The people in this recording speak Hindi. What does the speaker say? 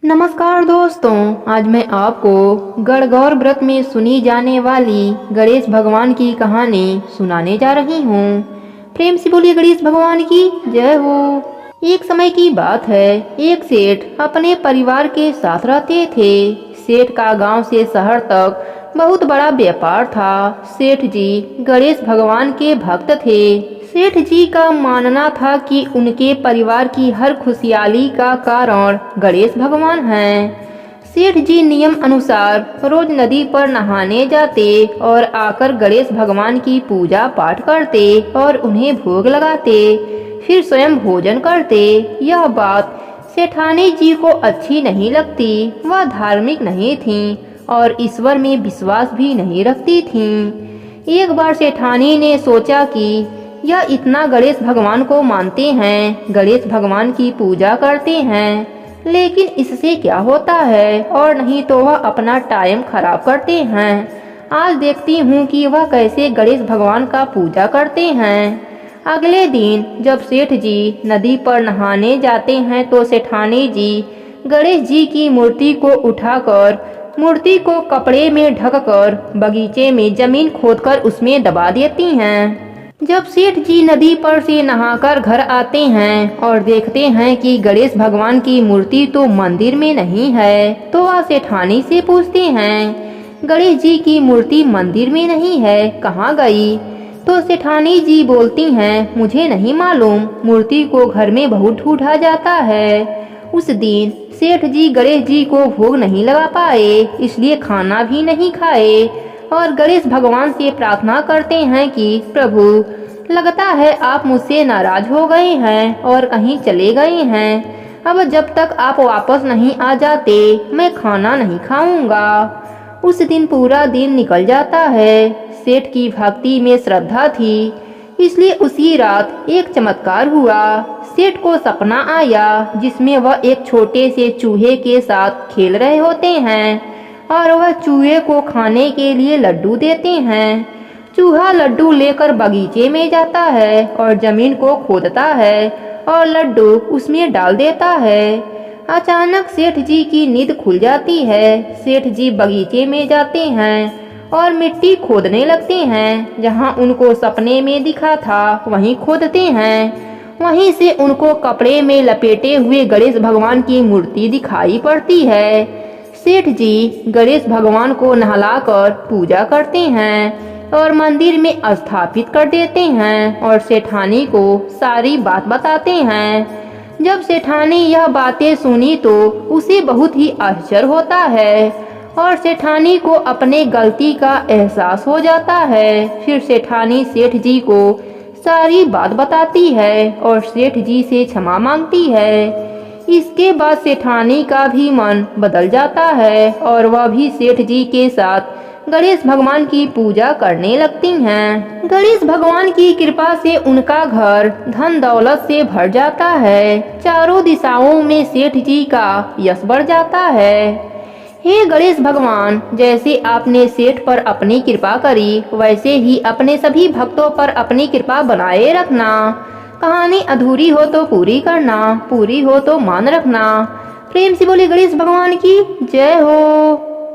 नमस्कार दोस्तों, आज मैं आपको गणगौर व्रत में सुनी जाने वाली गणेश भगवान की कहानी सुनाने जा रही हूँ। प्रेम से बोलिए गणेश भगवान की जय हो। एक समय की बात है, एक सेठ अपने परिवार के साथ रहते थे। सेठ का गांव से शहर तक बहुत बड़ा व्यापार था। सेठ जी गणेश भगवान के भक्त थे। सेठ जी का मानना था कि उनके परिवार की हर खुशहाली का कारण गणेश भगवान हैं। सेठ जी नियम अनुसार रोज नदी पर नहाने जाते और आकर गणेश भगवान की पूजा पाठ करते और उन्हें भोग लगाते, फिर स्वयं भोजन करते। यह बात सेठानी जी को अच्छी नहीं लगती। वह धार्मिक नहीं थीं और ईश्वर में विश्वास भी नहीं रखती थीं। एक बार सेठानी ने सोचा कि यह इतना गणेश भगवान को मानते हैं, गणेश भगवान की पूजा करते हैं, लेकिन इससे क्या होता है, और नहीं तो वह अपना टाइम खराब करते हैं। आज देखती हूँ कि वह कैसे गणेश भगवान का पूजा करते हैं। अगले दिन जब सेठ जी नदी पर नहाने जाते हैं तो सेठानी जी गणेश जी की मूर्ति को उठाकर मूर्ति को कपड़े में ढककर बगीचे में जमीन खोदकर उसमें दबा देती हैं। जब सेठ जी नदी पर से नहाकर घर आते हैं और देखते हैं कि गणेश भगवान की मूर्ति तो मंदिर में नहीं है, तो वह सेठानी से पूछते हैं, गणेश जी की मूर्ति मंदिर में नहीं है, कहाँ गई? तो सेठानी जी बोलती हैं, मुझे नहीं मालूम, मूर्ति को घर में बहुत ढूंढा जाता है। उस दिन सेठ जी गणेश जी को भोग नहीं लगा पाए, इसलिए खाना भी नहीं खाए और गणेश भगवान से प्रार्थना करते हैं कि प्रभु, लगता है आप मुझसे नाराज हो गए हैं और कहीं चले गए हैं। अब जब तक आप वापस नहीं आ जाते मैं खाना नहीं खाऊंगा। उस दिन पूरा दिन निकल जाता है। सेठ की भक्ति में श्रद्धा थी, इसलिए उसी रात एक चमत्कार हुआ। सेठ को सपना आया जिसमें वह एक छोटे से चूहे के साथ खेल रहे होते हैं और वह चूहे को खाने के लिए लड्डू देते हैं। चूहा लड्डू लेकर बगीचे में जाता है और जमीन को खोदता है और लड्डू उसमें डाल देता है। अचानक सेठ जी की नींद खुल जाती है। सेठ जी बगीचे में जाते हैं और मिट्टी खोदने लगते हैं। जहां उनको सपने में दिखा था वहीं खोदते हैं। वहीं से उनको कपड़े में लपेटे हुए गणेश भगवान की मूर्ति दिखाई पड़ती है। सेठ जी गणेश भगवान को नहलाकर पूजा करते हैं और मंदिर में स्थापित कर देते हैं और सेठानी को सारी बात बताते हैं। जब सेठानी यह बातें सुनी तो उसे बहुत ही आश्चर्य होता है और सेठानी को अपने गलती का एहसास हो जाता है। फिर सेठानी सेठ जी को सारी बात बताती है और सेठ जी से क्षमा मांगती है। इसके बाद सेठानी का भी मन बदल जाता है और वह भी सेठ जी के साथ गणेश भगवान की पूजा करने लगती हैं। गणेश भगवान की कृपा से उनका घर धन दौलत से भर जाता है। चारों दिशाओं में सेठ जी का यश बढ़ जाता है। हे गणेश भगवान, जैसे आपने सेठ पर अपनी कृपा करी, वैसे ही अपने सभी भक्तों पर अपनी कृपा बनाए रखना। कहानी अधूरी हो तो पूरी करना, पूरी हो तो मान रखना। प्रेम से बोले गणेश भगवान की जय हो।